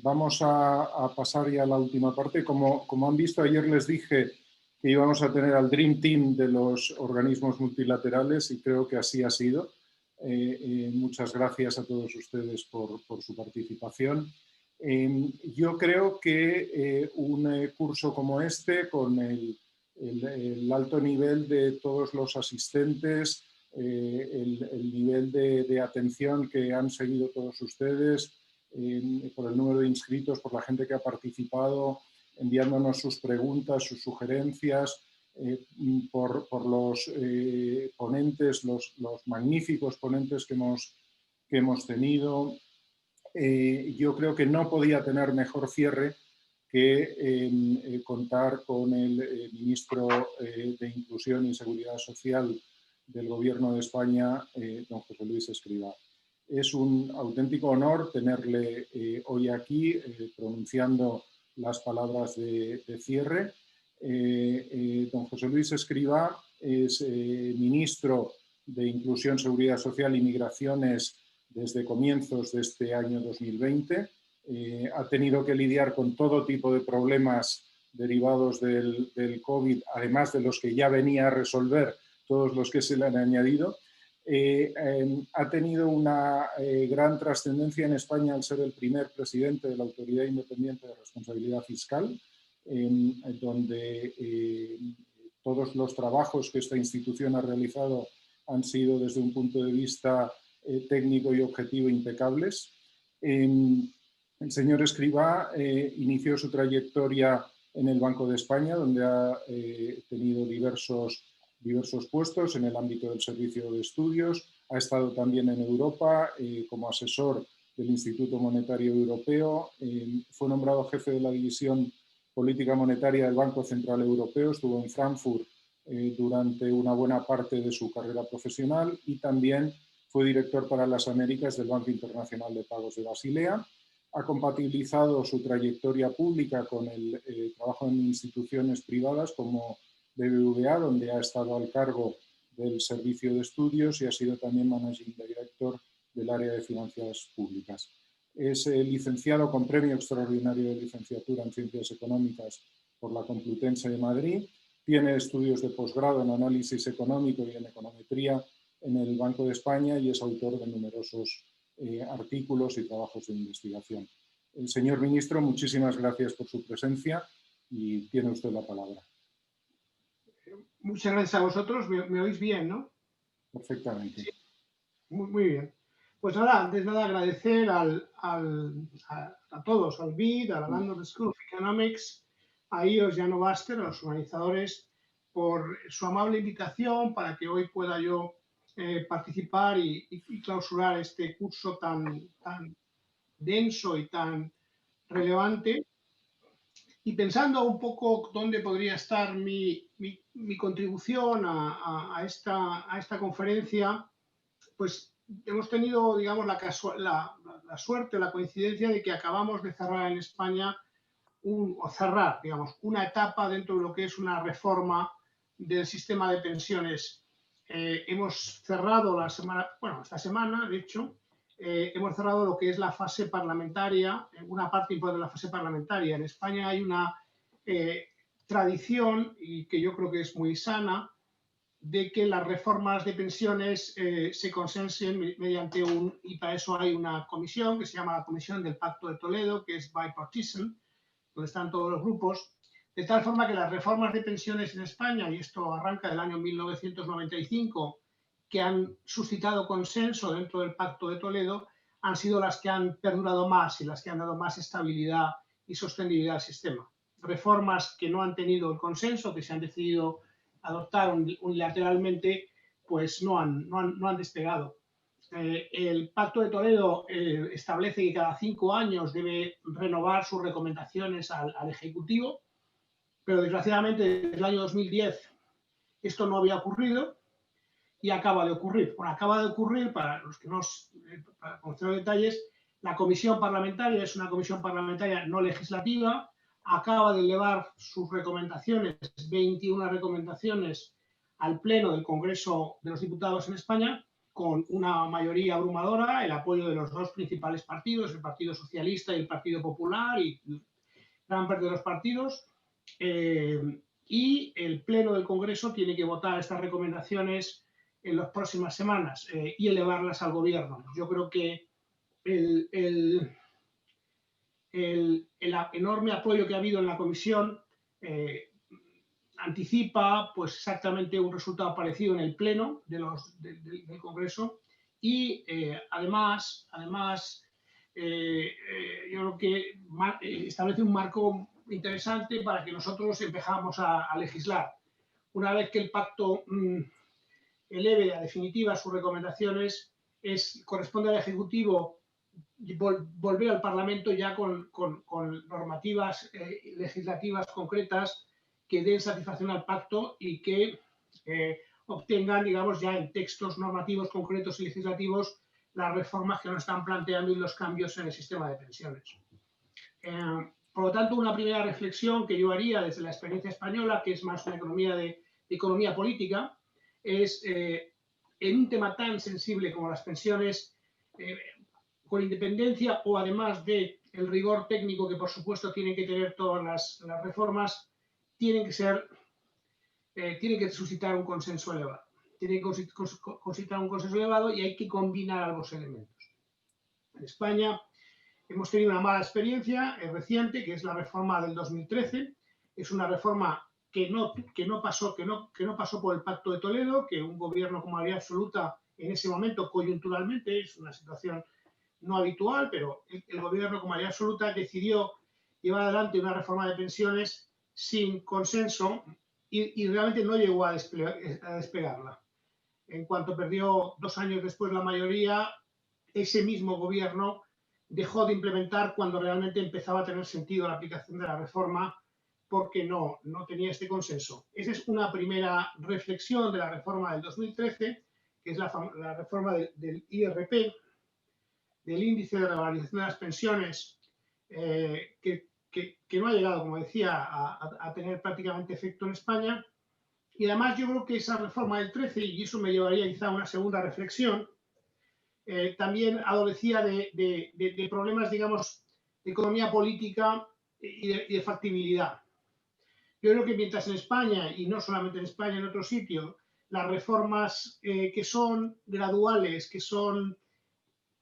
Vamos a pasar ya a la última parte. Como han visto, ayer les dije que íbamos a tener al Dream Team de los organismos multilaterales y creo que así ha sido. Muchas gracias a todos ustedes por su participación. Yo creo que un curso como este, con el alto nivel de todos los asistentes, el nivel de atención que han seguido todos ustedes, por el número de inscritos, por la gente que ha participado, enviándonos sus preguntas, sus sugerencias, por los ponentes, los magníficos ponentes que hemos tenido. Yo creo que no podía tener mejor cierre que contar con el ministro de Inclusión y Seguridad Social del Gobierno de España, don José Luis Escrivá. Es un auténtico honor tenerle hoy aquí pronunciando las palabras de cierre. Don José Luis Escrivá es ministro de Inclusión, Seguridad Social y Migraciones desde comienzos de este año 2020. Ha tenido que lidiar con todo tipo de problemas derivados del COVID, además de los que ya venía a resolver, todos los que se le han añadido. Ha tenido una gran trascendencia en España al ser el primer presidente de la Autoridad Independiente de Responsabilidad Fiscal, donde todos los trabajos que esta institución ha realizado han sido desde un punto de vista técnico y objetivo impecables. El señor Escrivá inició su trayectoria en el Banco de España, donde ha tenido diversos puestos en el ámbito del servicio de estudios. Ha estado también en Europa como asesor del Instituto Monetario Europeo. Fue nombrado jefe de la División Política Monetaria del Banco Central Europeo. Estuvo en Frankfurt durante una buena parte de su carrera profesional y también fue director para las Américas del Banco Internacional de Pagos de Basilea. Ha compatibilizado su trayectoria pública con el trabajo en instituciones privadas como BBVA, donde ha estado al cargo del servicio de estudios y ha sido también Managing Director del área de finanzas públicas. Es licenciado con Premio Extraordinario de Licenciatura en Ciencias Económicas por la Complutense de Madrid. Tiene estudios de posgrado en Análisis Económico y en Econometría en el Banco de España y es autor de numerosos artículos y trabajos de investigación. El señor ministro, muchísimas gracias por su presencia y tiene usted la palabra. Muchas gracias a vosotros. ¿Me oís bien, no? Perfectamente. Sí. Muy bien. Pues nada, antes de nada agradecer a todos, al BID, a la London School of Economics, a IOS y a Novaster, a los organizadores, por su amable invitación para que hoy pueda yo participar y clausurar este curso tan denso y tan relevante. Y pensando un poco dónde podría estar mi contribución a esta conferencia, pues hemos tenido, digamos, la suerte, la coincidencia de que acabamos de cerrar en España digamos, una etapa dentro de lo que es una reforma del sistema de pensiones. Hemos cerrado esta semana, de hecho, hemos cerrado lo que es la fase parlamentaria, una parte importante de la fase parlamentaria. En España hay una tradición, y que yo creo que es muy sana, de que las reformas de pensiones se consensen mediante y para eso hay una comisión que se llama la Comisión del Pacto de Toledo, que es bipartisan, donde están todos los grupos, de tal forma que las reformas de pensiones en España, y esto arranca del año 1995, que han suscitado consenso dentro del Pacto de Toledo, han sido las que han perdurado más y las que han dado más estabilidad y sostenibilidad al sistema. Reformas que no han tenido el consenso, que se han decidido adoptar unilateralmente, pues no han despegado. El Pacto de Toledo establece que cada 5 años debe renovar sus recomendaciones al Ejecutivo, pero desgraciadamente desde el año 2010 esto no había ocurrido y acaba de ocurrir. Bueno, acaba de ocurrir, para los que para conocer los detalles, la comisión parlamentaria es una comisión parlamentaria no legislativa, acaba de elevar sus recomendaciones, 21 recomendaciones, al Pleno del Congreso de los Diputados en España, con una mayoría abrumadora, el apoyo de los dos principales partidos, el Partido Socialista y el Partido Popular, y gran parte de los partidos, y el Pleno del Congreso tiene que votar estas recomendaciones en las próximas semanas y elevarlas al Gobierno. Yo creo que el enorme apoyo que ha habido en la Comisión anticipa pues exactamente un resultado parecido en el Pleno del Congreso y además yo creo que establece un marco interesante para que nosotros empezamos a legislar. Una vez que el pacto eleve a definitiva sus recomendaciones, corresponde al Ejecutivo volver al Parlamento ya con normativas legislativas concretas que den satisfacción al pacto y que obtengan, digamos, ya en textos normativos concretos y legislativos las reformas que nos están planteando y los cambios en el sistema de pensiones. Por lo tanto, una primera reflexión que yo haría desde la experiencia española, que es más una economía política, es en un tema tan sensible como las pensiones, con independencia o además del rigor técnico que por supuesto tienen que tener todas las reformas, tienen que suscitar un consenso elevado. Tienen que suscitar un consenso elevado y hay que combinar ambos elementos. En España hemos tenido una mala experiencia reciente, que es la reforma del 2013. Es una reforma que no pasó por el Pacto de Toledo, que un gobierno con mayoría absoluta en ese momento, coyunturalmente, es una situación no habitual, pero el gobierno con mayoría absoluta decidió llevar adelante una reforma de pensiones sin consenso y realmente no llegó a desplegarla. En cuanto perdió 2 años después la mayoría, ese mismo gobierno dejó de implementar cuando realmente empezaba a tener sentido la aplicación de la reforma, porque no tenía este consenso. Esa es una primera reflexión de la reforma del 2013, que es la reforma del IRP, del índice de revalorización de las pensiones, que no ha llegado, como decía, a tener prácticamente efecto en España. Y además yo creo que esa reforma del 13, y eso me llevaría quizá a una segunda reflexión, también adolecía de problemas, digamos, de economía política y de factibilidad. Yo creo que mientras en España, y no solamente en España, en otros sitios, las reformas que son graduales, que son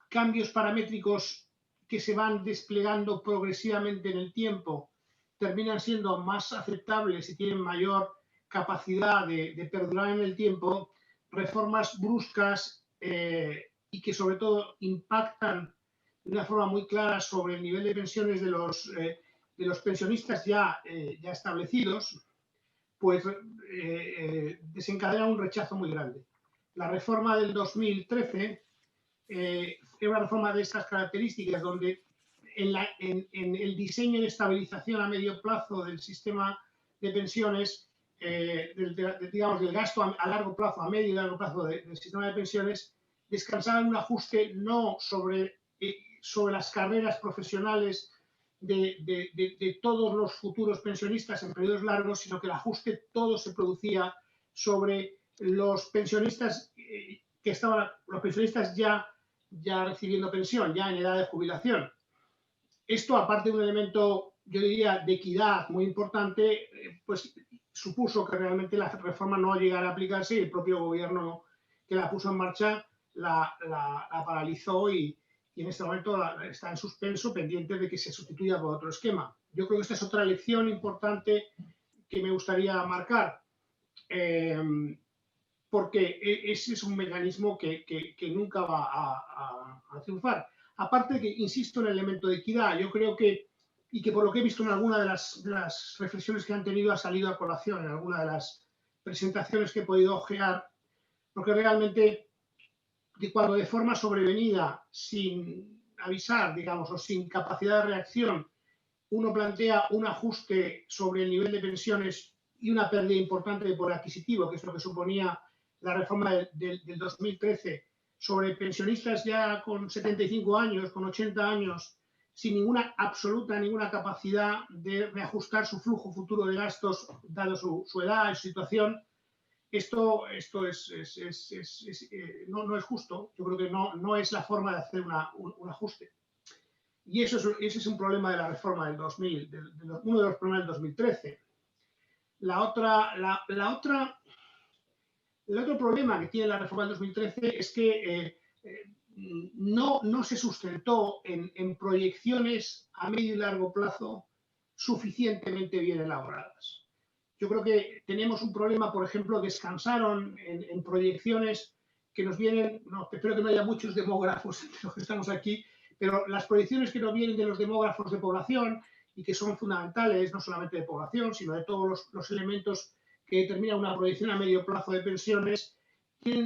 cambios paramétricos que se van desplegando progresivamente en el tiempo, terminan siendo más aceptables y tienen mayor capacidad de perdurar en el tiempo, reformas bruscas y que sobre todo impactan de una forma muy clara sobre el nivel de pensiones de los pensionistas ya establecidos, pues desencadena un rechazo muy grande. La reforma del 2013 era una reforma de estas características, donde en el diseño de estabilización a medio plazo del sistema de pensiones, digamos, del gasto a largo plazo, a medio y largo plazo del sistema de pensiones, descansaba en un ajuste no sobre las carreras profesionales de todos los futuros pensionistas en periodos largos, sino que el ajuste todo se producía sobre los pensionistas los pensionistas ya recibiendo pensión, ya en edad de jubilación. Esto, aparte de un elemento, yo diría, de equidad muy importante, pues supuso que realmente la reforma no llegara a aplicarse y el propio gobierno que la puso en marcha la paralizó y en este momento está en suspenso, pendiente de que se sustituya por otro esquema. Yo creo que esta es otra lección importante que me gustaría marcar, porque ese es un mecanismo que nunca va a triunfar. Aparte de que, insisto en el elemento de equidad, yo creo que, y que por lo que he visto en alguna de las reflexiones que han tenido, ha salido a colación en alguna de las presentaciones que he podido ojear, porque realmente cuando de forma sobrevenida, sin avisar, digamos, o sin capacidad de reacción, uno plantea un ajuste sobre el nivel de pensiones y una pérdida importante de poder adquisitivo, que es lo que suponía la reforma del 2013, sobre pensionistas ya con 75 años, con 80 años, sin ninguna capacidad de reajustar su flujo futuro de gastos, dado su edad y su situación, Esto no es justo. Yo creo que no es la forma de hacer un ajuste. Y ese es un problema de la reforma del 2000, uno de los problemas del 2013. El otro problema que tiene la reforma del 2013 es que no se sustentó en proyecciones a medio y largo plazo suficientemente bien elaboradas. Yo creo que tenemos un problema, por ejemplo, descansaron en proyecciones que nos vienen, espero que no haya muchos demógrafos entre los que estamos aquí, pero las proyecciones que nos vienen de los demógrafos de población y que son fundamentales, no solamente de población, sino de todos los elementos que determinan una proyección a medio plazo de pensiones,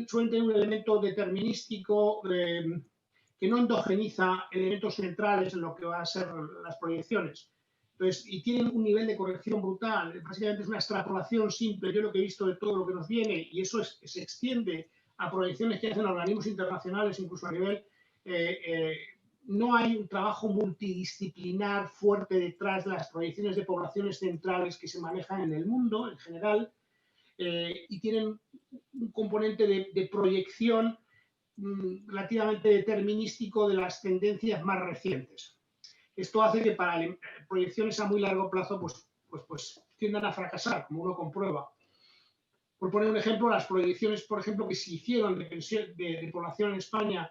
suelen tener un elemento determinístico que no endogeniza elementos centrales en lo que van a ser las proyecciones. Entonces, y tienen un nivel de corrección brutal. Básicamente es una extrapolación simple. Yo lo que he visto de todo lo que nos viene, y eso se extiende a proyecciones que hacen organismos internacionales, incluso a nivel... no hay un trabajo multidisciplinar fuerte detrás de las proyecciones de poblaciones centrales que se manejan en el mundo en general, y tienen un componente de proyección relativamente determinístico de las tendencias más recientes. Esto hace que para proyecciones a muy largo plazo pues tiendan a fracasar, como uno comprueba. Por poner un ejemplo, las proyecciones, por ejemplo, que se hicieron de población en España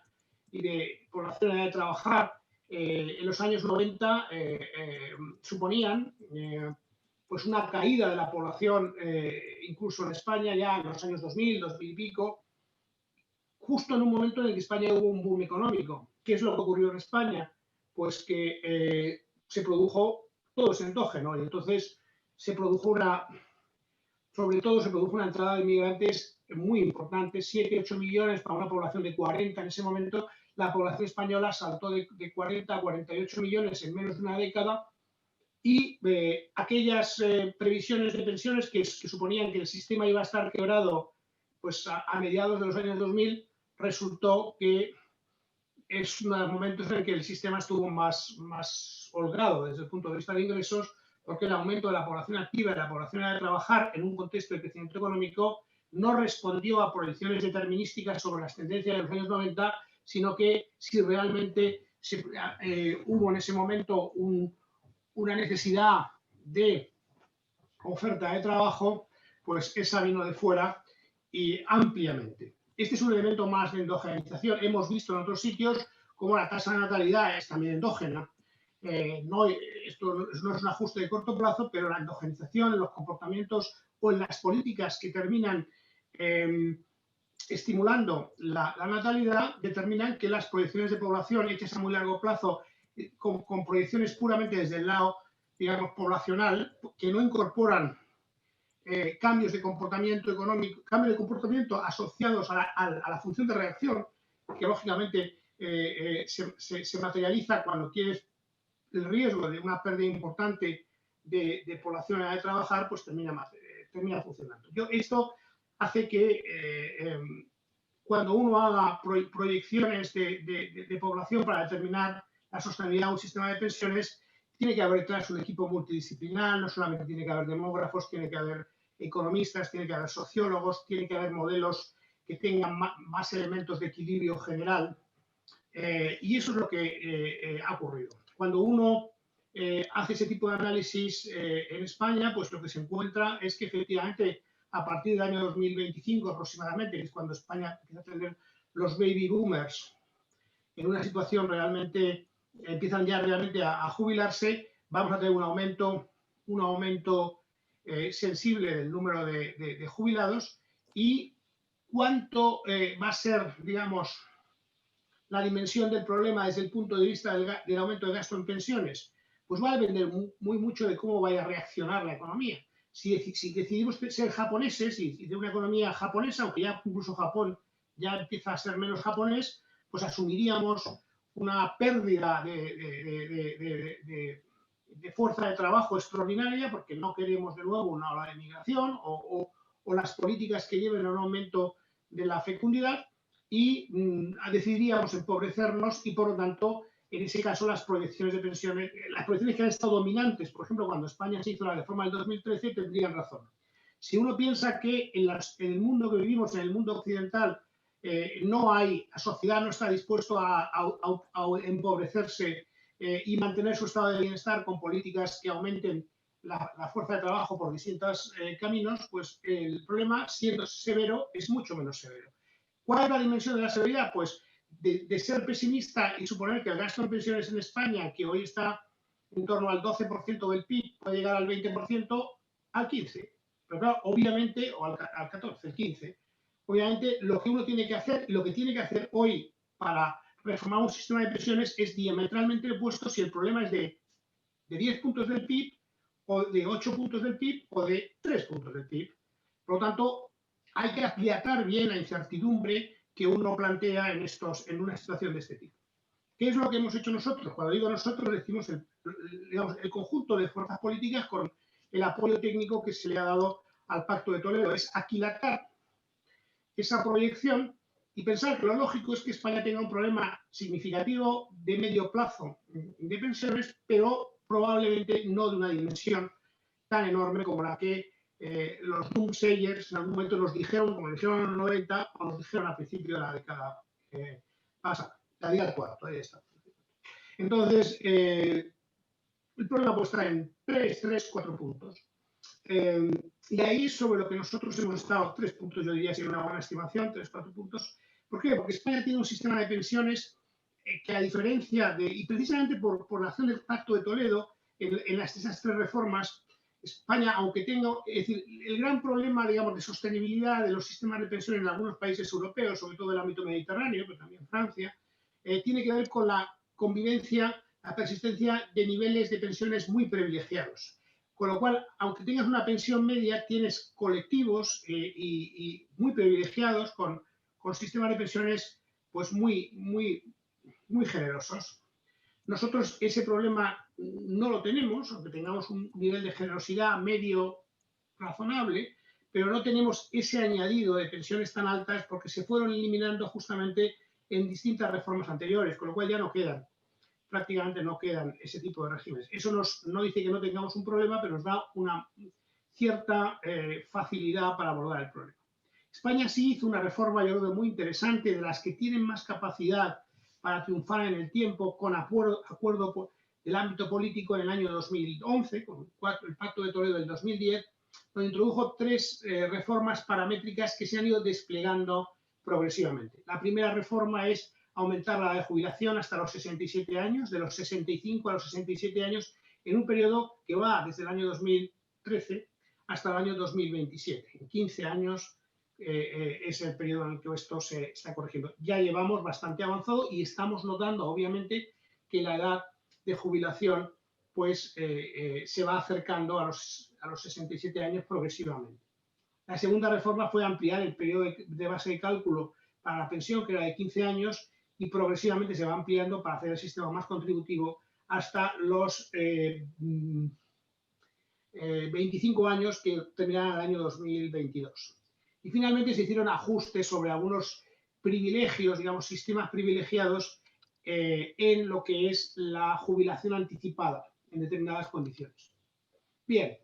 y de población de trabajar en los años 90 suponían pues una caída de la población, incluso en España ya en los años 2000, 2000 y pico, justo en un momento en el que España hubo un boom económico. ¿Qué es lo que ocurrió en España? Pues que se produjo todo ese endógeno y entonces sobre todo se produjo una entrada de inmigrantes muy importante, 7-8 millones para una población de 40 en ese momento. La población española saltó de 40 a 48 millones en menos de una década y aquellas previsiones de pensiones que suponían que el sistema iba a estar quebrado pues a mediados de los años 2000, resultó que es uno de los momentos en que el sistema estuvo más holgado desde el punto de vista de ingresos, porque el aumento de la población activa y la población de trabajar en un contexto de crecimiento económico no respondió a proyecciones determinísticas sobre las tendencias de los años 90, sino que si realmente hubo en ese momento una necesidad de oferta de trabajo, pues esa vino de fuera y ampliamente. Este es un elemento más de endogenización. Hemos visto en otros sitios cómo la tasa de natalidad es también endógena. Esto no es un ajuste de corto plazo, pero la endogenización en los comportamientos o en las políticas que terminan estimulando la natalidad determinan que las proyecciones de población hechas a muy largo plazo con proyecciones puramente desde el lado, digamos, poblacional, que no incorporan cambios de comportamiento económico, cambios de comportamiento asociados a la función de reacción, que lógicamente se materializa cuando tienes el riesgo de una pérdida importante de población a la de trabajar, pues termina funcionando. Esto hace que cuando uno haga proyecciones de población para determinar la sostenibilidad de un sistema de pensiones, tiene que haber detrás un equipo multidisciplinar, no solamente tiene que haber demógrafos, tiene que haber economistas, tiene que haber sociólogos, tiene que haber modelos que tengan más elementos de equilibrio general. Y eso es lo que ha ocurrido. Cuando uno hace ese tipo de análisis en España, pues lo que se encuentra es que efectivamente a partir del año 2025 aproximadamente, que es cuando España empieza a tener los baby boomers en una situación realmente, empiezan ya realmente a jubilarse, vamos a tener un aumento sensible del número de jubilados. Y cuánto va a ser, digamos, la dimensión del problema desde el punto de vista del aumento de gasto en pensiones, pues va a depender muy mucho de cómo vaya a reaccionar la economía. Si decidimos ser japoneses y de una economía japonesa, aunque ya incluso Japón ya empieza a ser menos japonés, pues asumiríamos una pérdida de fuerza de trabajo extraordinaria, porque no queremos de nuevo una ola de migración o las políticas que lleven a un aumento de la fecundidad, y decidiríamos empobrecernos y, por lo tanto, en ese caso las proyecciones de pensiones, las proyecciones que han estado dominantes, por ejemplo, cuando España se hizo la reforma del 2013, tendrían razón. Si uno piensa que en el mundo que vivimos, en el mundo occidental, la sociedad no está dispuesta a empobrecerse y mantener su estado de bienestar con políticas que aumenten la fuerza de trabajo por distintos caminos, pues el problema, siendo severo, es mucho menos severo. ¿Cuál es la dimensión de la severidad? Pues de ser pesimista y suponer que el gasto en pensiones en España, que hoy está en torno al 12% del PIB, puede llegar al 20%, al 15%. Pero claro, obviamente, o al 14%, el 15%. Obviamente, lo que uno tiene que hacer, lo que tiene que hacer hoy para reformar un sistema de pensiones es diametralmente opuesto si el problema es de 10 puntos del PIB, o de 8 puntos del PIB, o de 3 puntos del PIB. Por lo tanto, hay que aplicar bien la incertidumbre que uno plantea en una situación de este tipo. ¿Qué es lo que hemos hecho nosotros? Cuando digo nosotros, decimos el conjunto de fuerzas políticas con el apoyo técnico que se le ha dado al Pacto de Toledo. Es aquilatar esa proyección y pensar que lo lógico es que España tenga un problema significativo de medio plazo de pensiones, pero probablemente no de una dimensión tan enorme como la que los doomsayers en algún momento nos dijeron, como dijeron en los 90, o nos dijeron al principio de la década pasada, la década cuarta. Ahí está. Entonces, el problema puede estar en 4 puntos. Y ahí, sobre lo que nosotros hemos estado, 3 puntos, yo diría, sería una buena estimación, 4 puntos. ¿Por qué? Porque España tiene un sistema de pensiones que, a diferencia de, y precisamente por la acción del Pacto de Toledo, en esas 3 reformas, España, aunque tenga, es decir, el gran problema, digamos, de sostenibilidad de los sistemas de pensiones en algunos países europeos, sobre todo el ámbito mediterráneo, pero también Francia, tiene que ver con la convivencia, la persistencia de niveles de pensiones muy privilegiados. Con lo cual, aunque tengas una pensión media, tienes colectivos y muy privilegiados con sistemas de pensiones pues muy generosos. Nosotros ese problema no lo tenemos, aunque tengamos un nivel de generosidad medio razonable, pero no tenemos ese añadido de pensiones tan altas porque se fueron eliminando justamente en distintas reformas anteriores, con lo cual ya no quedan. Prácticamente no quedan ese tipo de regímenes. Eso no dice que no tengamos un problema, pero nos da una cierta facilidad para abordar el problema. España sí hizo una reforma, yo creo, muy interesante, de las que tienen más capacidad para triunfar en el tiempo, con acuerdo del ámbito político en el año 2011, con el Pacto de Toledo del 2010, donde introdujo 3 reformas paramétricas que se han ido desplegando progresivamente. La primera reforma es aumentar la edad de jubilación hasta los 67 años, de los 65 a los 67 años, en un periodo que va desde el año 2013 hasta el año 2027. En 15 años es el periodo en el que esto se está corrigiendo. Ya llevamos bastante avanzado y estamos notando, obviamente, que la edad de jubilación pues, se va acercando a los 67 años progresivamente. La segunda reforma fue ampliar el periodo de base de cálculo para la pensión, que era de 15 años, y progresivamente se va ampliando para hacer el sistema más contributivo hasta los 25 años, que terminarán el año 2022. Y finalmente se hicieron ajustes sobre algunos privilegios, digamos, sistemas privilegiados en lo que es la jubilación anticipada en determinadas condiciones. Bien,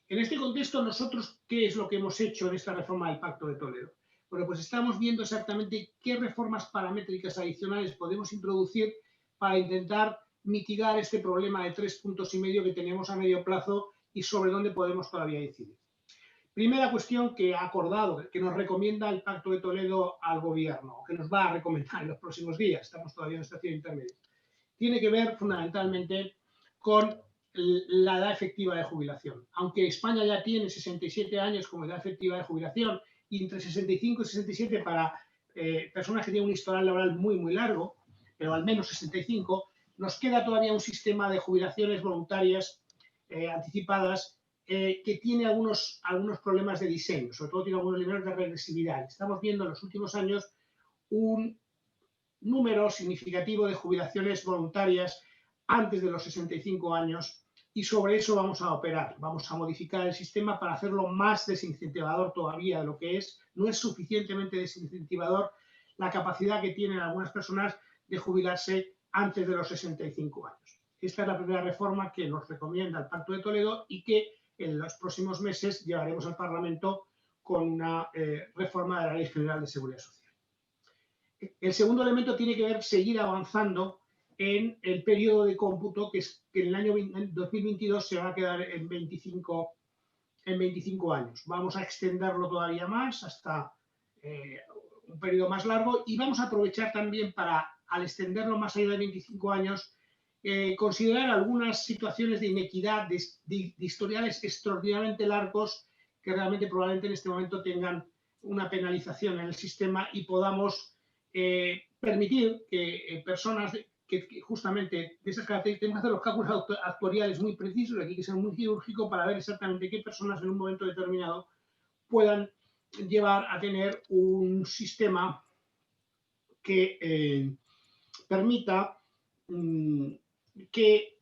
en este contexto, nosotros, ¿qué es lo que hemos hecho en esta reforma del Pacto de Toledo? Bueno, pues estamos viendo exactamente qué reformas paramétricas adicionales podemos introducir para intentar mitigar este problema de 3,5 puntos que tenemos a medio plazo y sobre dónde podemos todavía incidir. Primera cuestión que ha acordado, que nos recomienda el Pacto de Toledo al Gobierno, o que nos va a recomendar en los próximos días, estamos todavía en estación intermedia, tiene que ver fundamentalmente con la edad efectiva de jubilación. Aunque España ya tiene 67 años como edad efectiva de jubilación, y entre 65 y 67 para personas que tienen un historial laboral muy largo, pero al menos 65, nos queda todavía un sistema de jubilaciones voluntarias anticipadas que tiene algunos problemas de diseño, sobre todo tiene algunos niveles de regresividad. Estamos viendo en los últimos años un número significativo de jubilaciones voluntarias antes de los 65 años y sobre eso vamos a operar. Vamos a modificar el sistema para hacerlo más desincentivador todavía de lo que es. No es suficientemente desincentivador la capacidad que tienen algunas personas de jubilarse antes de los 65 años. Esta es la primera reforma que nos recomienda el Pacto de Toledo y que en los próximos meses llevaremos al Parlamento con una reforma de la Ley General de Seguridad Social. El segundo elemento tiene que ver seguir avanzando en el periodo de cómputo, que en el año 2022 se va a quedar en 25 años. Vamos a extenderlo todavía más hasta un periodo más largo y vamos a aprovechar también para, al extenderlo más allá de 25 años, considerar algunas situaciones de inequidad, de historiales extraordinariamente largos que realmente probablemente en este momento tengan una penalización en el sistema y podamos permitir que personas que justamente de esas características, tenemos que hacer los cálculos actuariales muy precisos, aquí hay que ser muy quirúrgico para ver exactamente qué personas en un momento determinado puedan llevar a tener un sistema que permita que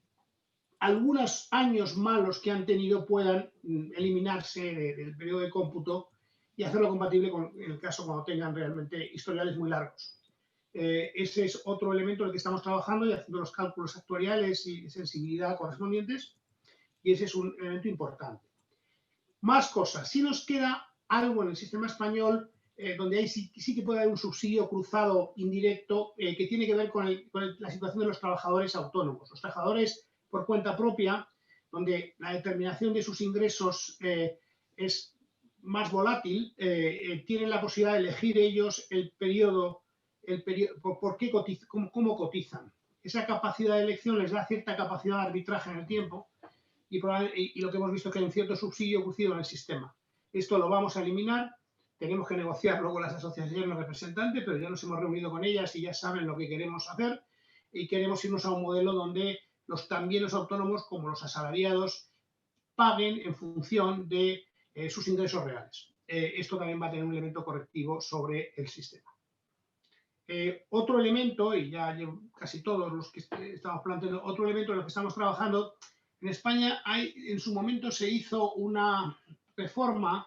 algunos años malos que han tenido puedan eliminarse del periodo de cómputo y hacerlo compatible con el caso cuando tengan realmente historiales muy largos. Ese es otro elemento en el que estamos trabajando y haciendo los cálculos actuariales y de sensibilidad correspondientes, y ese es un elemento importante. Más cosas. Si nos queda algo en el sistema español donde hay, sí que puede haber un subsidio cruzado indirecto que tiene que ver con la situación de los trabajadores autónomos. Los trabajadores por cuenta propia, donde la determinación de sus ingresos es más volátil, tienen la posibilidad de elegir ellos el periodo, por qué cotizan, cómo cotizan. Esa capacidad de elección les da cierta capacidad de arbitraje en el tiempo y lo que hemos visto es que hay un cierto subsidio crucido en el sistema. Esto lo vamos a eliminar. Tenemos que negociar luego las asociaciones representantes, pero ya nos hemos reunido con ellas y ya saben lo que queremos hacer y queremos irnos a un modelo donde también los autónomos como los asalariados paguen en función de sus ingresos reales. Esto también va a tener un elemento correctivo sobre el sistema. Otro elemento, y ya casi todos los que estamos planteando, otro elemento en lo que estamos trabajando, en España en su momento se hizo una reforma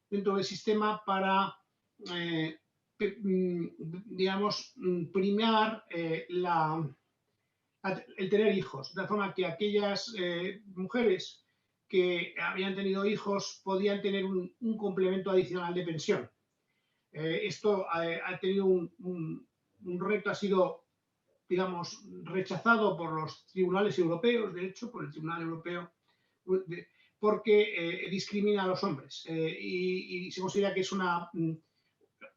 dentro del sistema para, digamos, premiar el tener hijos, de forma que aquellas mujeres que habían tenido hijos podían tener un complemento adicional de pensión. Esto ha tenido un reto, ha sido, digamos, rechazado por los tribunales europeos, de hecho, por el Tribunal Europeo, porque discrimina a los hombres y se considera que es ha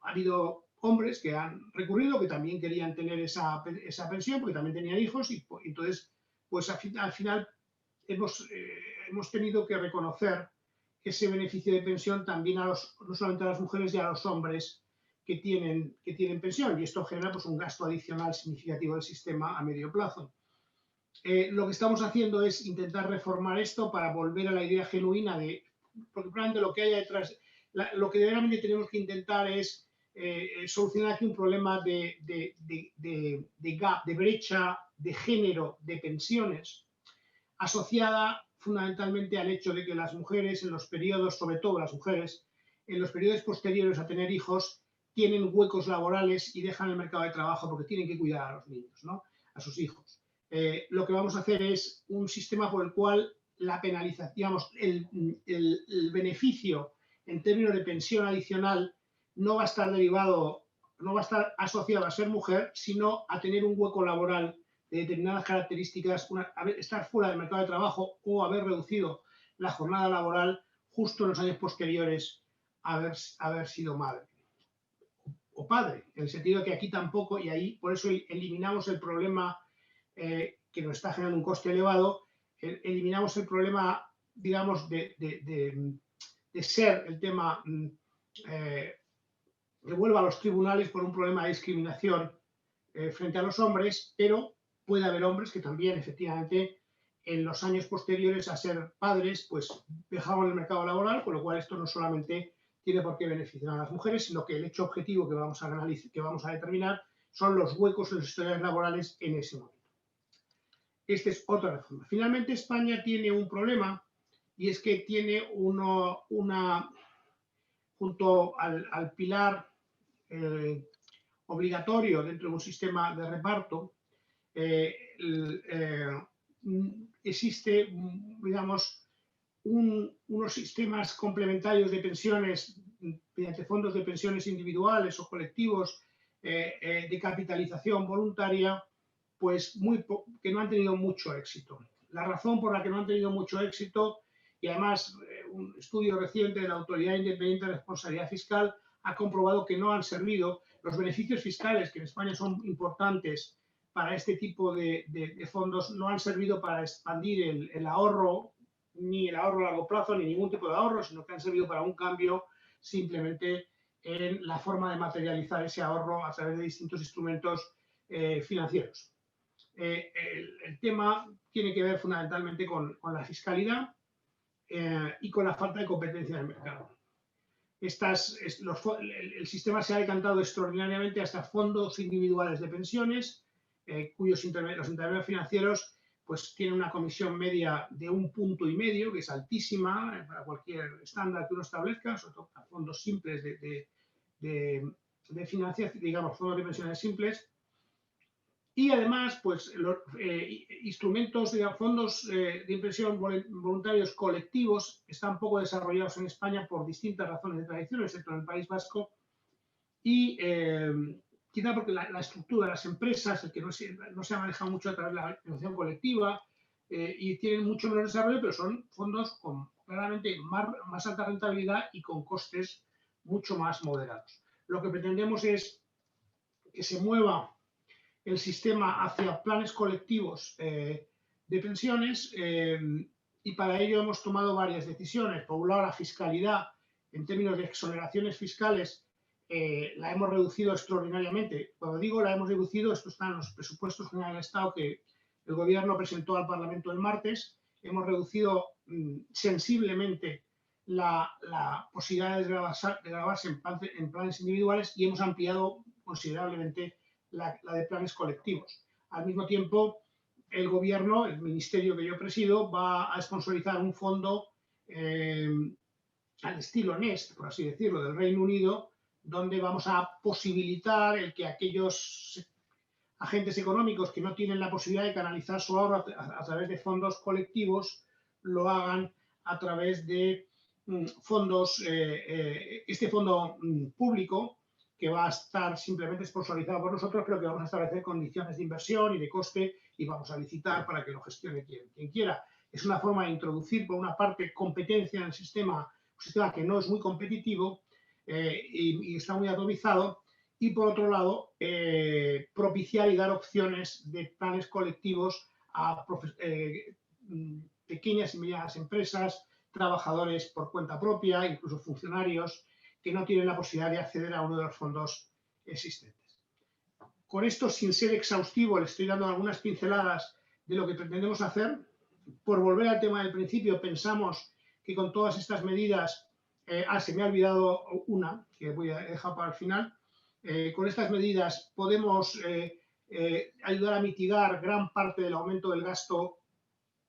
habido hombres que han recurrido, que también querían tener esa pensión, porque también tenían hijos, y entonces, pues al final hemos tenido que reconocer ese beneficio de pensión también no solamente a las mujeres y a los hombres que tienen pensión, y esto genera pues, un gasto adicional significativo del sistema a medio plazo. Lo que estamos haciendo es intentar reformar esto para volver a la idea genuina porque probablemente lo que haya detrás, lo que realmente tenemos que intentar es solucionar aquí un problema de gap, de brecha de género de pensiones, asociada fundamentalmente al hecho de que las mujeres en los periodos, sobre todo las mujeres, en los periodos posteriores a tener hijos, tienen huecos laborales y dejan el mercado de trabajo porque tienen que cuidar a los niños, ¿no? A sus hijos. Lo que vamos a hacer es un sistema por el cual la penalización, digamos, el beneficio en términos de pensión adicional no va a estar no va a estar asociado a ser mujer, sino a tener un hueco laboral de determinadas características, estar fuera del mercado de trabajo o haber reducido la jornada laboral justo en los años posteriores a haber sido madre o padre, en el sentido de que aquí tampoco, y ahí por eso eliminamos el problema que nos está generando un coste elevado, eliminamos el problema, digamos, de ser el tema que vuelva a los tribunales por un problema de discriminación frente a los hombres, pero puede haber hombres que también, efectivamente, en los años posteriores a ser padres, pues dejaban el mercado laboral, con lo cual esto no solamente tiene por qué beneficiar a las mujeres, sino que el hecho objetivo que vamos a determinar son los huecos en los historiales laborales en ese momento. Esta es otra reforma. Finalmente, España tiene un problema y es que tiene junto al pilar obligatorio dentro de un sistema de reparto, existe, digamos, unos sistemas complementarios de pensiones mediante fondos de pensiones individuales o colectivos de capitalización voluntaria, pues que no han tenido mucho éxito. La razón por la que no han tenido mucho éxito, y además un estudio reciente de la Autoridad Independiente de Responsabilidad Fiscal ha comprobado que no han servido. Los beneficios fiscales, que en España son importantes para este tipo de fondos, no han servido para expandir el ahorro, ni el ahorro a largo plazo, ni ningún tipo de ahorro, sino que han servido para un cambio simplemente en la forma de materializar ese ahorro a través de distintos instrumentos financieros. El tema tiene que ver fundamentalmente con la fiscalidad y con la falta de competencia del mercado. El sistema se ha decantado extraordinariamente hasta fondos individuales de pensiones, cuyos los intermediarios financieros pues tienen una comisión media de 1,5 puntos, que es altísima para cualquier estándar que uno establezca, sobre todo para fondos simples de financiación, digamos, fondos de pensiones simples. Y además, pues, los instrumentos, digamos, fondos de inversión voluntarios colectivos están poco desarrollados en España por distintas razones de tradición, excepto en el País Vasco. Y quizá porque la estructura de las empresas, el que no se ha manejado mucho a través de la financiación colectiva, y tienen mucho menos desarrollo, pero son fondos con claramente más alta rentabilidad y con costes mucho más moderados. Lo que pretendemos es que se mueva el sistema hacia planes colectivos de pensiones, y para ello hemos tomado varias decisiones. Por un lado, la fiscalidad, en términos de exoneraciones fiscales, la hemos reducido extraordinariamente. Cuando digo la hemos reducido, esto está en los presupuestos generales del Estado que el Gobierno presentó al Parlamento el martes. Hemos reducido sensiblemente la posibilidad de gravarse en planes individuales y hemos ampliado considerablemente la de planes colectivos. Al mismo tiempo, el Gobierno, el ministerio que yo presido, va a sponsorizar un fondo al estilo Nest, por así decirlo, del Reino Unido, donde vamos a posibilitar el que aquellos agentes económicos que no tienen la posibilidad de canalizar su ahorro a través de fondos colectivos lo hagan a través de fondos, este fondo público, que va a estar simplemente sponsorizado por nosotros, pero que vamos a establecer condiciones de inversión y de coste y vamos a licitar para que lo gestione quien quiera. Es una forma de introducir, por una parte, competencia en el sistema, un sistema que no es muy competitivo y está muy atomizado, y por otro lado, propiciar y dar opciones de planes colectivos a pequeñas y medianas empresas, trabajadores por cuenta propia, incluso funcionarios que no tienen la posibilidad de acceder a uno de los fondos existentes. Con esto, sin ser exhaustivo, le estoy dando algunas pinceladas de lo que pretendemos hacer. Por volver al tema del principio, pensamos que con todas estas medidas, se me ha olvidado una, que voy a dejar para el final, con estas medidas podemos ayudar a mitigar gran parte del aumento del gasto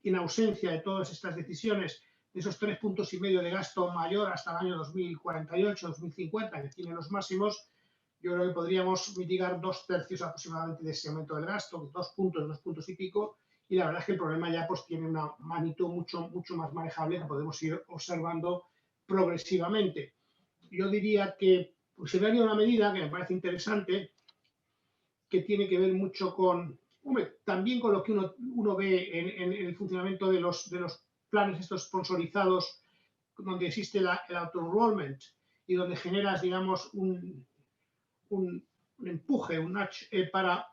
en ausencia de todas estas decisiones, de esos 3,5 puntos de gasto mayor hasta el año 2048, 2050, que tienen los máximos. Yo creo que podríamos mitigar 2/3 aproximadamente de ese aumento del gasto, 2 puntos y pico, y la verdad es que el problema ya pues tiene una magnitud mucho más manejable que podemos ir observando progresivamente. Yo diría que pues, se daría una medida que me parece interesante, que tiene que ver mucho con, también con lo que uno ve en el funcionamiento de los planes estos sponsorizados, donde existe el auto-enrollment y donde generas, digamos, un empuje, un nudge para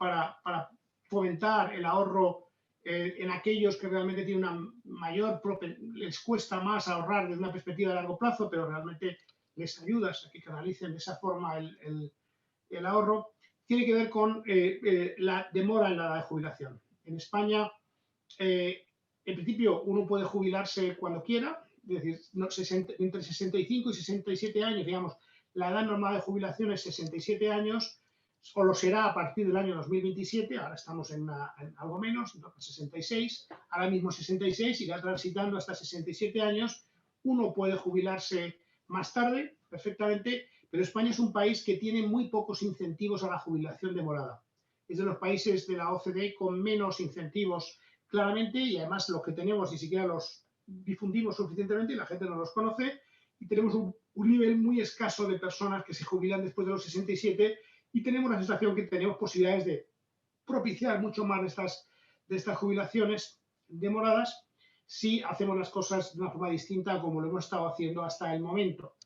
fomentar el ahorro en aquellos que realmente tienen una mayor, les cuesta más ahorrar desde una perspectiva de largo plazo, pero realmente les ayudas a que canalicen de esa forma el ahorro. Tiene que ver con la demora en la edad de jubilación. En España, en principio, uno puede jubilarse cuando quiera, es decir, entre 65 y 67 años, digamos, la edad normal de jubilación es 67 años, o lo será a partir del año 2027, ahora estamos en algo menos, entonces 66, ahora mismo 66, irá transitando hasta 67 años, uno puede jubilarse más tarde, perfectamente, pero España es un país que tiene muy pocos incentivos a la jubilación demorada. Es de los países de la OCDE con menos incentivos, claramente, y además los que tenemos ni siquiera los difundimos suficientemente y la gente no los conoce, y tenemos un nivel muy escaso de personas que se jubilan después de los 67 y tenemos la sensación que tenemos posibilidades de propiciar mucho más de estas jubilaciones demoradas si hacemos las cosas de una forma distinta como lo hemos estado haciendo hasta el momento.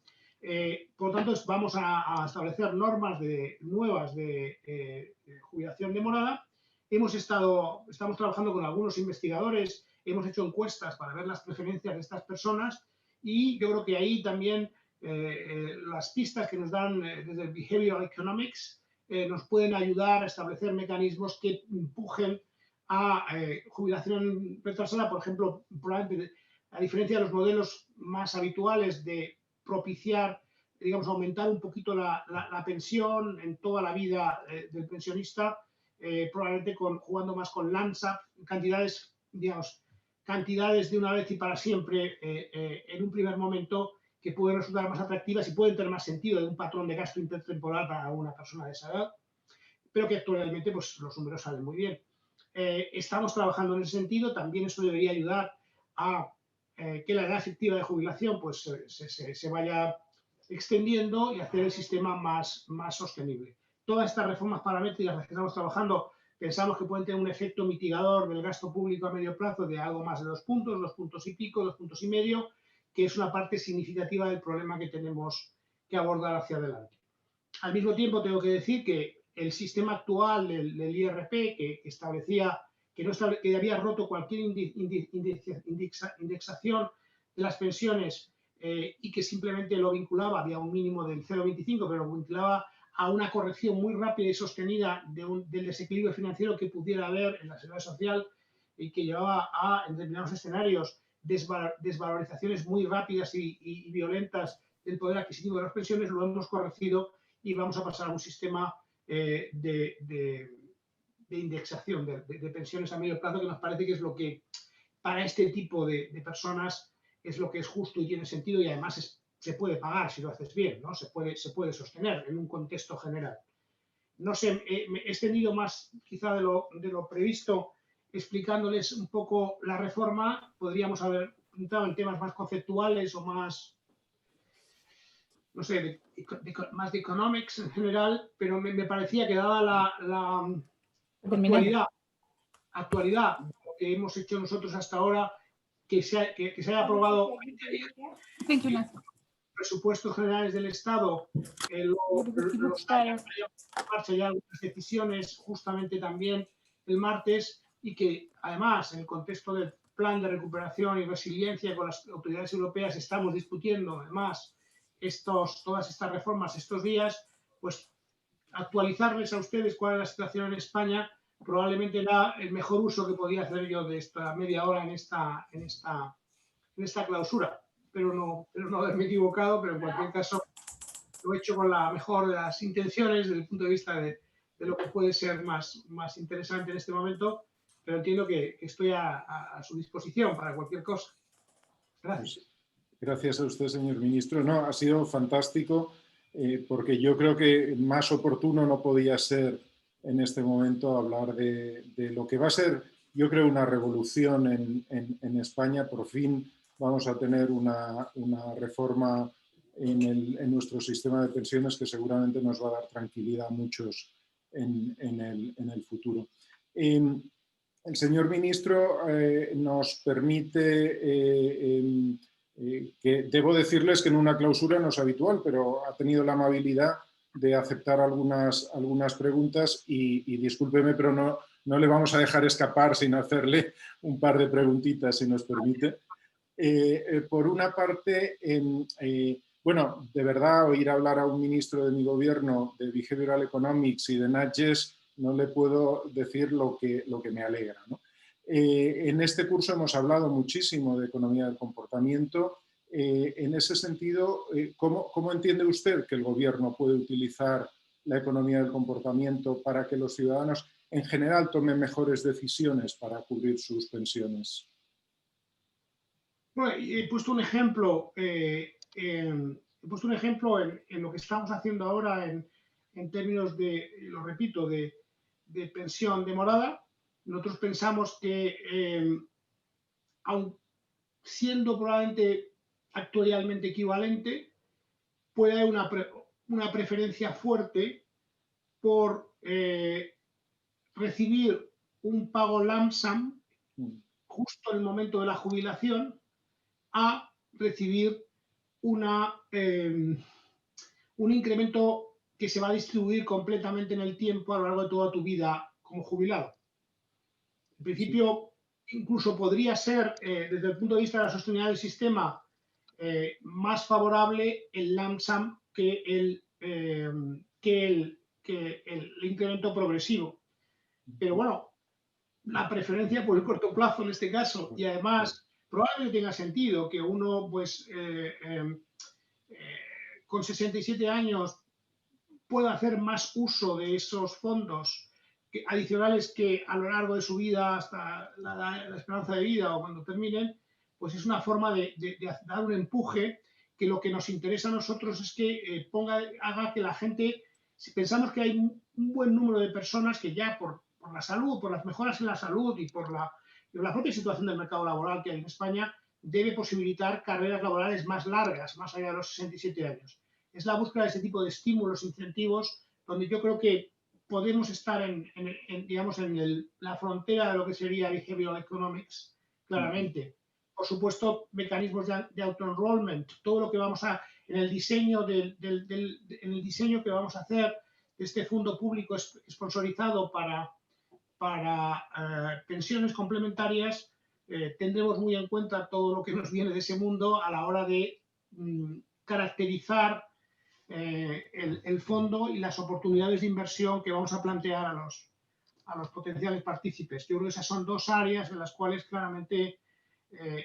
Por lo tanto, vamos a establecer normas nuevas de jubilación demorada. Estamos trabajando con algunos investigadores, hemos hecho encuestas para ver las preferencias de estas personas y yo creo que ahí también las pistas que nos dan desde el Behavioral Economics nos pueden ayudar a establecer mecanismos que empujen a jubilación retrasada, por ejemplo, probablemente a diferencia de los modelos más habituales de propiciar, digamos, aumentar un poquito la pensión en toda la vida del pensionista, probablemente jugando más con Landsat, cantidades, digamos, cantidades de una vez y para siempre en un primer momento que pueden resultar más atractivas y pueden tener más sentido de un patrón de gasto intertemporal para una persona de esa edad, pero que actualmente pues, los números salen muy bien. Estamos trabajando en ese sentido, también eso debería ayudar a que la edad efectiva de jubilación pues, se vaya extendiendo y hacer el sistema más sostenible. Todas estas reformas paramétricas en las que estamos trabajando pensamos que pueden tener un efecto mitigador del gasto público a medio plazo de algo más de 2 puntos y pico, 2 puntos y medio, que es una parte significativa del problema que tenemos que abordar hacia adelante. Al mismo tiempo, tengo que decir que el sistema actual del IRP, que establecía que había roto cualquier indexación de las pensiones y que simplemente lo vinculaba, había un mínimo del 0,25, pero lo vinculaba a una corrección muy rápida y sostenida del desequilibrio financiero que pudiera haber en la seguridad social y que llevaba a, en determinados escenarios, desvalorizaciones muy rápidas y violentas del poder adquisitivo de las pensiones, lo hemos corregido y vamos a pasar a un sistema de indexación de pensiones a medio plazo que nos parece que es lo que para este tipo de personas es lo que es justo y tiene sentido y además se puede pagar si lo haces bien, ¿no? Se puede sostener en un contexto general. No sé, me he extendido más quizá de lo previsto explicándoles un poco la reforma. Podríamos haber entrado en temas más conceptuales o más, no sé, más de economics en general, pero me parecía que dada la actualidad de lo que hemos hecho nosotros hasta ahora, que se haya aprobado presupuestos generales del Estado, los haya marcha ya algunas decisiones justamente también el martes y que además en el contexto del plan de recuperación y resiliencia con las autoridades europeas estamos discutiendo además todas estas reformas estos días, pues actualizarles a ustedes cuál es la situación en España probablemente era el mejor uso que podía hacer yo de esta media hora en esta clausura. Pero no haberme equivocado, pero en cualquier caso lo he hecho con la mejor de las intenciones desde el punto de vista de lo que puede ser más interesante en este momento, pero entiendo que estoy a su disposición para cualquier cosa. Gracias. Gracias a usted, señor ministro. No, ha sido fantástico porque yo creo que más oportuno no podía ser en este momento hablar de lo que va a ser, yo creo, una revolución en España. Por fin vamos a tener una reforma en nuestro sistema de pensiones que seguramente nos va a dar tranquilidad a muchos en el futuro. El señor ministro nos permite, que debo decirles que en una clausura no es habitual, pero ha tenido la amabilidad de aceptar algunas preguntas y discúlpeme, pero no le vamos a dejar escapar sin hacerle un par de preguntitas, si nos permite. Por una parte, bueno, de verdad, oír hablar a un ministro de mi gobierno de Behavioral Economics y de Nudges, no le puedo decir lo que me alegra, ¿no? En este curso hemos hablado muchísimo de economía del comportamiento. En ese sentido, ¿cómo entiende usted que el gobierno puede utilizar la economía del comportamiento para que los ciudadanos en general tomen mejores decisiones para cubrir sus pensiones? Bueno, he puesto un ejemplo, en lo que estamos haciendo ahora en términos de, lo repito, de pensión demorada. Nosotros pensamos que, aun siendo probablemente actuarialmente equivalente, puede haber una preferencia fuerte por recibir un pago lump sum justo en el momento de la jubilación a recibir un incremento que se va a distribuir completamente en el tiempo a lo largo de toda tu vida como jubilado. En principio, incluso podría ser, desde el punto de vista de la sostenibilidad del sistema, más favorable el lump sum que el incremento progresivo. Pero bueno, la preferencia por el corto plazo en este caso, y además probablemente tenga sentido que uno pues con 67 años pueda hacer más uso de esos fondos adicionales que a lo largo de su vida hasta la esperanza de vida o cuando terminen, pues es una forma de dar un empuje que lo que nos interesa a nosotros es que haga que la gente, si pensamos que hay un buen número de personas que ya por la salud, por las mejoras en la salud y por la propia situación del mercado laboral que hay en España, debe posibilitar carreras laborales más largas, más allá de los 67 años. Es la búsqueda de ese tipo de estímulos, incentivos, donde yo creo que podemos estar digamos, en la frontera de lo que sería behavioral economics, claramente. Por supuesto, mecanismos de auto-enrollment, todo lo que vamos a, en el diseño, en el diseño que vamos a hacer de este fondo público sponsorizado para pensiones complementarias, tendremos muy en cuenta todo lo que nos viene de ese mundo a la hora de caracterizar el fondo y las oportunidades de inversión que vamos a plantear a los potenciales partícipes. Yo creo que esas son dos áreas en las cuales claramente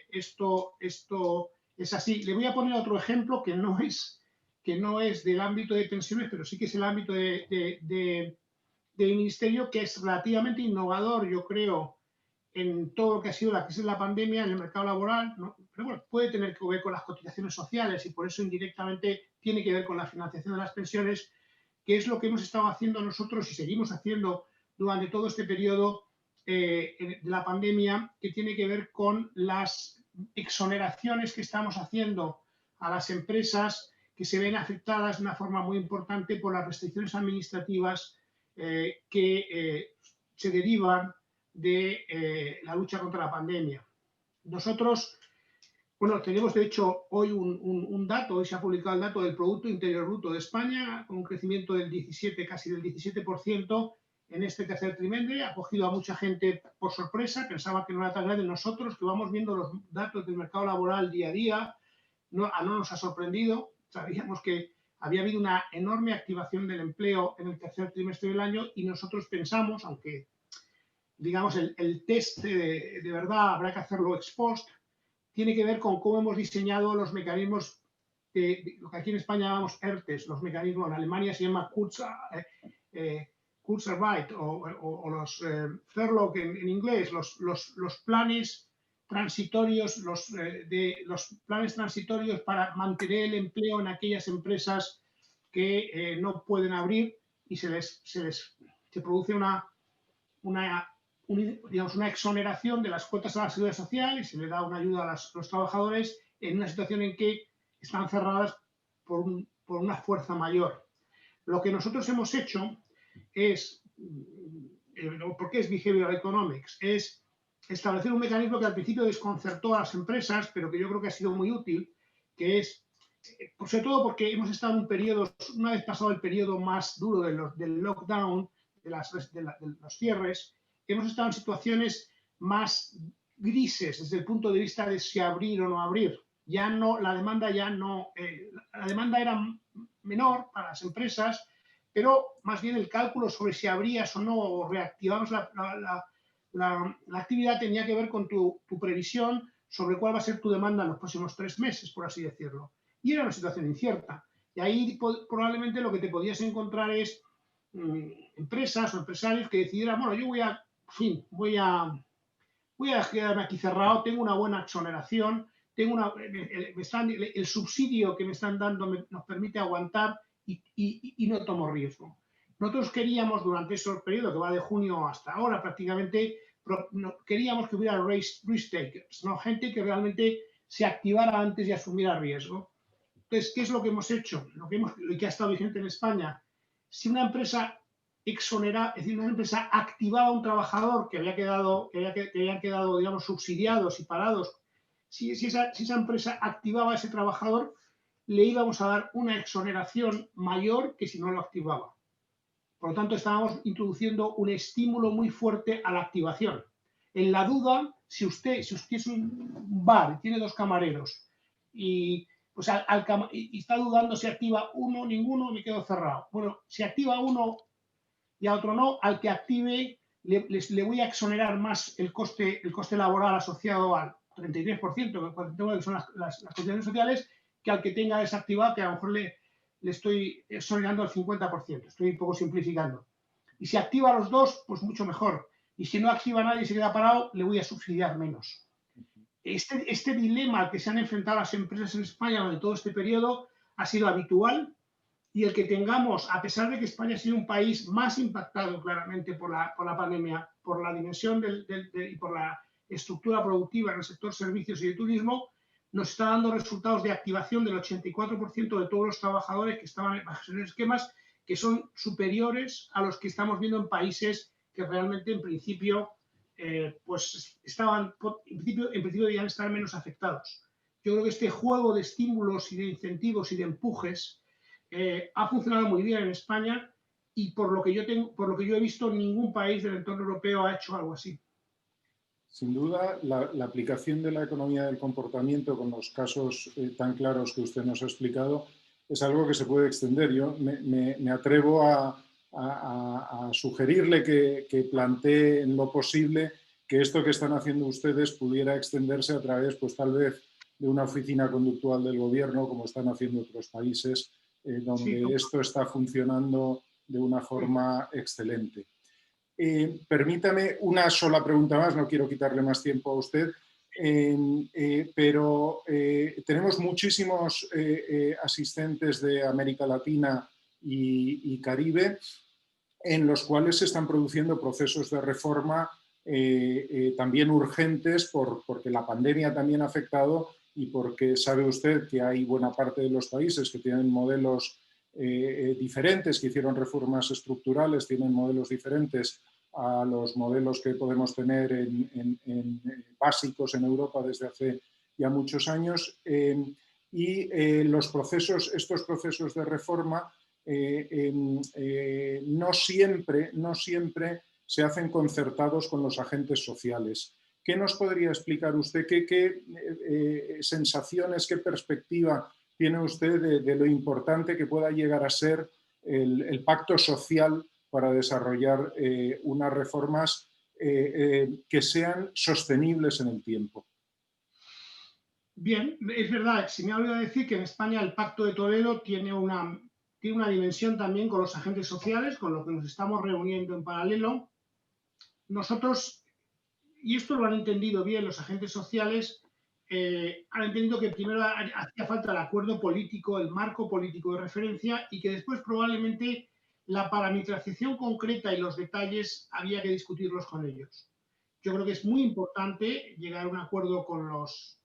esto es así. Le voy a poner otro ejemplo que no es del ámbito de pensiones, pero sí que es el ámbito del ministerio, que es relativamente innovador, yo creo, en todo lo que ha sido la crisis de la pandemia en el mercado laboral, ¿no? Pero bueno, puede tener que ver con las cotizaciones sociales y por eso indirectamente tiene que ver con la financiación de las pensiones, que es lo que hemos estado haciendo nosotros y seguimos haciendo durante todo este periodo de la pandemia, que tiene que ver con las exoneraciones que estamos haciendo a las empresas que se ven afectadas de una forma muy importante por las restricciones administrativas que se derivan de la lucha contra la pandemia. Nosotros, bueno, tenemos de hecho hoy un dato, hoy se ha publicado el dato del Producto Interior Bruto de España, con un crecimiento del 17, casi del 17% en este tercer trimestre. Ha cogido a mucha gente por sorpresa, pensaba que no era tan grande. Nosotros, que vamos viendo los datos del mercado laboral día a día, no nos ha sorprendido. Sabíamos que había habido una enorme activación del empleo en el tercer trimestre del año y nosotros pensamos, aunque digamos el test de verdad habrá que hacerlo ex post, tiene que ver con cómo hemos diseñado los mecanismos de lo que aquí en España llamamos ERTES, los mecanismos, en Alemania se llama Kurzarbeit o los Furlough en inglés, los planes transitorios, los planes transitorios para mantener el empleo en aquellas empresas que no pueden abrir y se produce digamos, una exoneración de las cuotas a la seguridad social y se le da una ayuda a los trabajadores en una situación en que están cerradas por una fuerza mayor. Lo que nosotros hemos hecho es, ¿por qué es Behavioral Economics? Es establecer un mecanismo que al principio desconcertó a las empresas, pero que yo creo que ha sido muy útil, que es, sobre todo porque hemos estado en un periodo, una vez pasado el periodo más duro del lockdown, de los cierres, hemos estado en situaciones más grises desde el punto de vista de si abrir o no abrir. Ya no, la demanda era menor para las empresas, pero más bien el cálculo sobre si abrías o no o reactivamos la actividad tenía que ver con tu previsión sobre cuál va a ser tu demanda en los próximos 3 meses, por así decirlo. Y era una situación incierta. Y ahí probablemente lo que te podías encontrar es empresas o empresarios que decidieran, bueno, yo voy a quedarme aquí cerrado, tengo una buena exoneración, el subsidio que me están dando nos permite aguantar y no tomo riesgo. Nosotros queríamos, durante ese periodo que va de junio hasta ahora prácticamente, queríamos que hubiera risk takers, ¿no? Gente que realmente se activara antes y asumiera riesgo. Entonces, ¿qué es lo que hemos hecho? Lo que ha estado vigente en España. Si una empresa exonera, es decir, una empresa activaba a un trabajador que habían quedado, digamos, subsidiados y parados, si esa empresa activaba a ese trabajador, le íbamos a dar una exoneración mayor que si no lo activaba. Por lo tanto, estábamos introduciendo un estímulo muy fuerte a la activación. En la duda, si usted es un bar y tiene 2 camareros y, pues, y está dudando si activa uno, ninguno, me quedo cerrado. Bueno, si activa uno y a otro no, al que active le voy a exonerar más el coste laboral asociado al 33%, que son las condiciones sociales, que al que tenga desactivado, que a lo mejor le estoy exonerando al 50%. Estoy un poco simplificando. Y si activa los dos, pues mucho mejor. Y si no activa nadie y se queda parado, le voy a subsidiar menos. Este dilema al que se han enfrentado las empresas en España durante todo este periodo ha sido habitual, y el que tengamos, a pesar de que España ha sido un país más impactado claramente por la pandemia, por la dimensión y por la estructura productiva en el sector servicios y de turismo, nos está dando resultados de activación del 84% de todos los trabajadores que estaban bajo esos esquemas, que son superiores a los que estamos viendo en países que realmente en principio pues estaban, en principio debían estar menos afectados. Yo creo que este juego de estímulos y de incentivos y de empujes ha funcionado muy bien en España, y por lo que yo he visto, ningún país del entorno europeo ha hecho algo así. Sin duda, la aplicación de la economía del comportamiento con los casos tan claros que usted nos ha explicado es algo que se puede extender. Yo me atrevo a sugerirle que plantee en lo posible que esto que están haciendo ustedes pudiera extenderse a través, pues tal vez, de una oficina conductual del gobierno, como están haciendo otros países, donde Sí, esto está funcionando de una forma excelente. Permítame una sola pregunta más, no quiero quitarle más tiempo a usted, pero tenemos muchísimos asistentes de América Latina y Caribe, en los cuales se están produciendo procesos de reforma también urgentes porque la pandemia también ha afectado, y porque sabe usted que hay buena parte de los países que tienen modelos diferentes, que hicieron reformas estructurales, tienen modelos diferentes a los modelos que podemos tener básicos en Europa desde hace ya muchos años. Y estos procesos de reforma no siempre se hacen concertados con los agentes sociales. ¿Qué nos podría explicar usted? ¿Qué sensaciones, qué perspectiva tiene usted de lo importante que pueda llegar a ser el pacto social para desarrollar unas reformas que sean sostenibles en el tiempo? bien, es verdad, se me ha olvidado decir que en España el Pacto de Toledo tiene una dimensión también con los agentes sociales, con los que nos estamos reuniendo en paralelo. Nosotros, y esto lo han entendido bien los agentes sociales, han entendido que primero hacía falta el acuerdo político, el marco político de referencia, y que después probablemente la parametrización concreta y los detalles había que discutirlos con ellos. Yo creo que es muy importante llegar a un acuerdo con los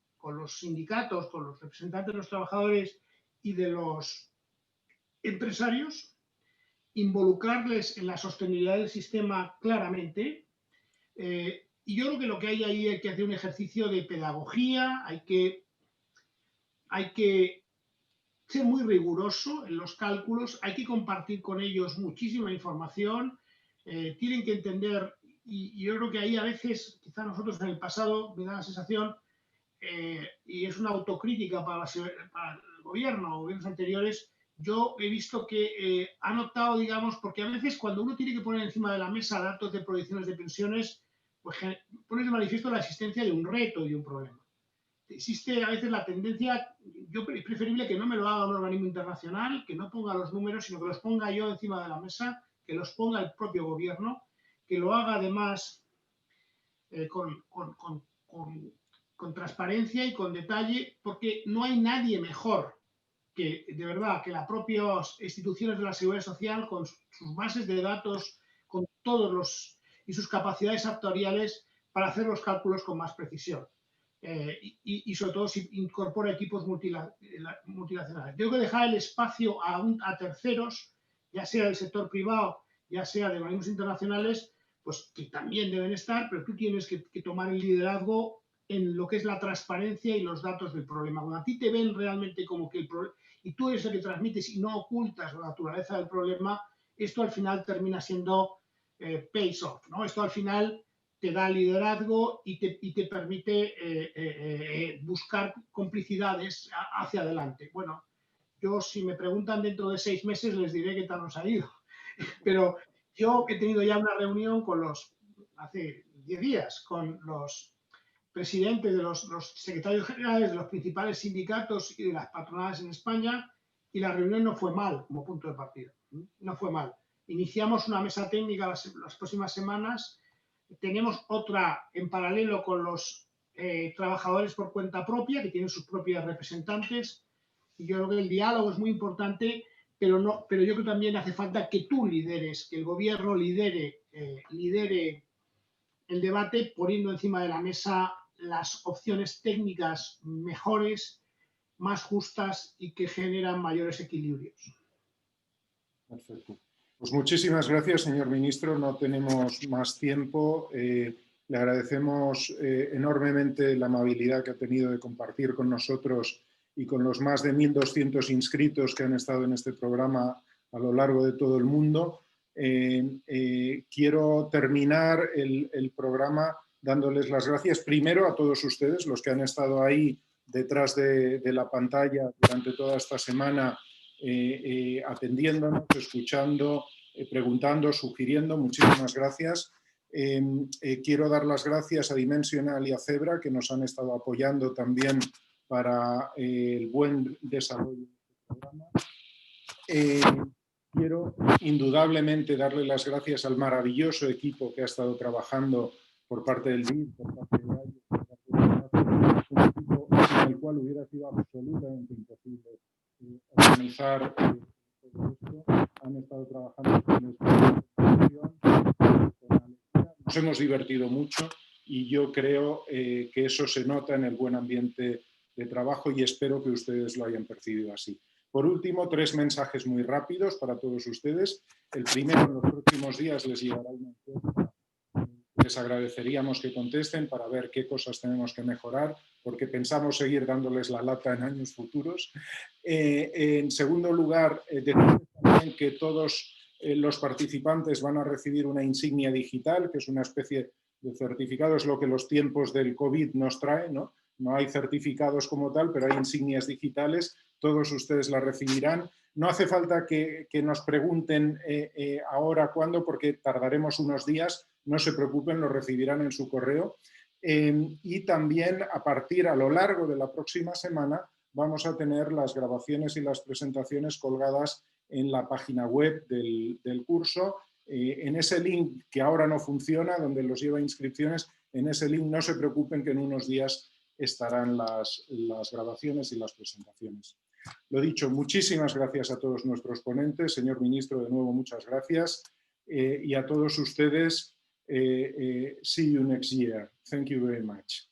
sindicatos, con los representantes de los trabajadores y de los empresarios, involucrarles en la sostenibilidad del sistema claramente. Y yo creo que lo que hay ahí hay que hacer un ejercicio de pedagogía, hay que ser muy riguroso en los cálculos, hay que compartir con ellos muchísima información, tienen que entender, y yo creo que ahí a veces, quizá nosotros en el pasado, me da la sensación, y es una autocrítica para el gobierno o gobiernos anteriores, yo he visto que han optado, digamos, porque a veces cuando uno tiene que poner encima de la mesa datos de proyecciones de pensiones, pues pone de manifiesto la existencia de un reto y de un problema. Existe a veces la tendencia, es preferible que no me lo haga un organismo internacional, que no ponga los números, sino que los ponga yo encima de la mesa, que los ponga el propio gobierno, que lo haga además con transparencia y con detalle, porque no hay nadie mejor que, de verdad, que las propias instituciones de la Seguridad Social, con sus bases de datos, con todos y sus capacidades actuariales para hacer los cálculos con más precisión. y sobre todo si incorpora equipos multinacionales. Tengo que dejar el espacio a terceros, ya sea del sector privado, ya sea de organismos internacionales, pues que también deben estar, pero tú tienes que tomar el liderazgo en lo que es la transparencia y los datos del problema. Cuando a ti te ven realmente como que el problema, y tú eres el que transmites y no ocultas la naturaleza del problema, esto al final termina siendo pays off, ¿no? Esto al final te da liderazgo y te permite buscar complicidades hacia adelante. Bueno, yo si me preguntan dentro de 6 meses les diré qué tal nos ha ido. Pero yo he tenido ya una reunión hace 10 días con los presidentes de los secretarios generales de los principales sindicatos y de las patronales en España, y la reunión no fue mal como punto de partida. No fue mal. Iniciamos una mesa técnica las próximas semanas. Tenemos otra en paralelo con los trabajadores por cuenta propia, que tienen sus propios representantes. Y yo creo que el diálogo es muy importante, pero yo creo que también hace falta que tú lideres, que el gobierno lidere el debate, poniendo encima de la mesa las opciones técnicas mejores, más justas y que generan mayores equilibrios. Perfecto. Pues muchísimas gracias, señor ministro. No tenemos más tiempo. Le agradecemos enormemente la amabilidad que ha tenido de compartir con nosotros y con los más de 1.200 inscritos que han estado en este programa a lo largo de todo el mundo. Quiero terminar el programa dándoles las gracias primero a todos ustedes, los que han estado ahí detrás de la pantalla durante toda esta semana, atendiéndonos, escuchando, preguntando, sugiriendo. Muchísimas gracias. Quiero dar las gracias a Dimensional y a Zebra, que nos han estado apoyando también para el buen desarrollo del programa. Quiero indudablemente darle las gracias al maravilloso equipo que ha estado trabajando por parte del BID, por parte de AIO, por parte de un equipo en el cual hubiera sido absolutamente imposible organizar todo esto. Han estado trabajando con alegría. Nos hemos divertido mucho y yo creo que eso se nota en el buen ambiente de trabajo y espero que ustedes lo hayan percibido así. Por último, 3 mensajes muy rápidos para todos ustedes. El primero, en los próximos días les llegará una encuesta. Les agradeceríamos que contesten para ver qué cosas tenemos que mejorar, porque pensamos seguir dándoles la lata en años futuros. En segundo lugar, decirles también que todos los participantes van a recibir una insignia digital, que es una especie de certificado, es lo que los tiempos del COVID nos traen, ¿no? No hay certificados como tal, pero hay insignias digitales. Todos ustedes las recibirán. No hace falta que nos pregunten ahora cuándo, porque tardaremos unos días. No se preocupen, lo recibirán en su correo. Y también a lo largo de la próxima semana vamos a tener las grabaciones y las presentaciones colgadas en la página web del curso. En ese link que ahora no funciona, donde los lleva inscripciones, en ese link no se preocupen que en unos días estarán las grabaciones y las presentaciones. Lo dicho, muchísimas gracias a todos nuestros ponentes. Señor ministro, de nuevo, muchas gracias. Y a todos ustedes, see you next year. Thank you very much.